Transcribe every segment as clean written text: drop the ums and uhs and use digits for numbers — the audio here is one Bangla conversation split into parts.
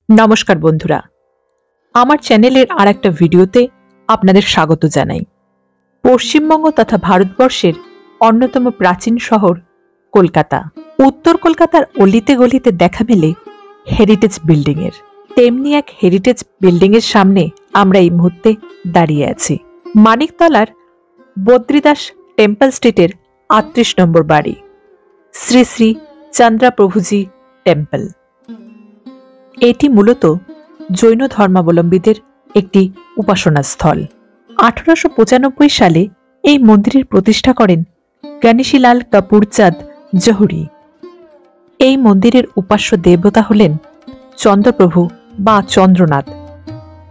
নমস্কার বন্ধুরা, আমার চ্যানেলের আর একটা ভিডিওতে আপনাদের স্বাগত জানাই। পশ্চিমবঙ্গ তথা ভারতবর্ষের অন্যতম প্রাচীন শহর কলকাতা। উত্তর কলকাতার অলিতে গলিতে দেখা মেলে হেরিটেজ বিল্ডিং এর। তেমনি এক হেরিটেজ বিল্ডিং এর সামনে আমরা এই মুহূর্তে দাঁড়িয়ে আছি। মানিকতলার বদ্রীদাস টেম্পল স্ট্রিটের ৩৮ নম্বর বাড়ি, শ্রী শ্রী চন্দ্রপ্রভুজি টেম্পল। এটি মূলত জৈন ধর্মাবলম্বীদের একটি উপাসনা স্থল। 1895 সালে এই মন্দিরের প্রতিষ্ঠা করেন গণেশীলাল কাপুরচাঁদ জহুরি। এই মন্দিরের উপাস্য দেবতা হলেন চন্দ্রপ্রভু বা চন্দ্রনাথ।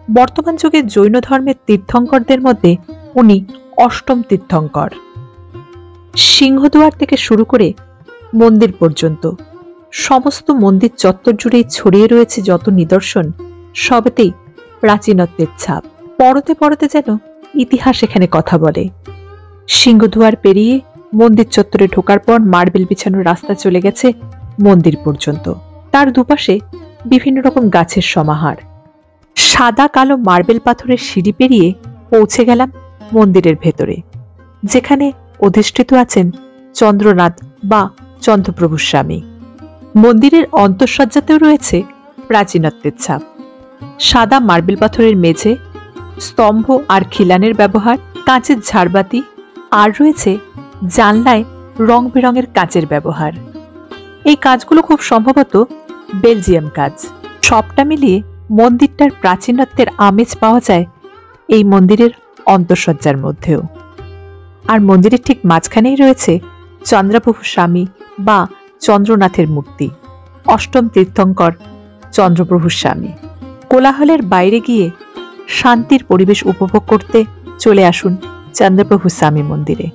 বর্তমান যুগে জৈন ধর্মের তীর্থঙ্করদের মধ্যে উনি অষ্টম তীর্থঙ্কর। সিংহদুয়ার থেকে শুরু করে মন্দির পর্যন্ত সমস্ত মন্দির চত্বর জুড়েই ছড়িয়ে রয়েছে যত নিদর্শন, সবেতেই প্রাচীনত্বের ছাপ। পরতে পরতে যেন ইতিহাস এখানে কথা বলে। সিংহদুয়ার পেরিয়ে মন্দির চত্বরে ঢোকার পর মার্বেল বিছানো রাস্তা চলে গেছে মন্দির পর্যন্ত। তার দুপাশে বিভিন্ন রকম গাছের সমাহার। সাদা কালো মার্বেল পাথরের সিঁড়ি পেরিয়ে পৌঁছে গেলাম মন্দিরের ভেতরে, যেখানে অধিষ্ঠিত আছেন চন্দ্রনাথ বা চন্দ্রপ্রভুর স্বামী। মন্দিরের অন্তঃসজ্জাতেও রয়েছে প্রাচীনত্বের ছাপ। সাদা মার্বেল পাথরের মেঝে, স্তম্ভ আর খিলানের ব্যবহার, কাঁচের ঝাড়বাতি, আর রয়েছে জানলায় রং বেরঙের কাঁচের ব্যবহার। এই কাজগুলো খুব সম্ভবত বেলজিয়াম কাজ। সবটা মিলিয়ে মন্দিরটার প্রাচীনত্বের আমেজ পাওয়া যায় এই মন্দিরের অন্তঃসজ্জার মধ্যেও। আর মন্দিরের ঠিক মাঝখানেই রয়েছে চন্দ্রপ্রভু স্বামী বা চন্দ্রনাথের মূর্তি, অষ্টম তীর্থঙ্কর চন্দ্রপ্রভুর স্বামী। কোলাহলের বাইরে গিয়ে শান্তির পরিবেশ উপভোগ করতে চলে আসুন চন্দ্রপ্রভু স্বামী মন্দিরে।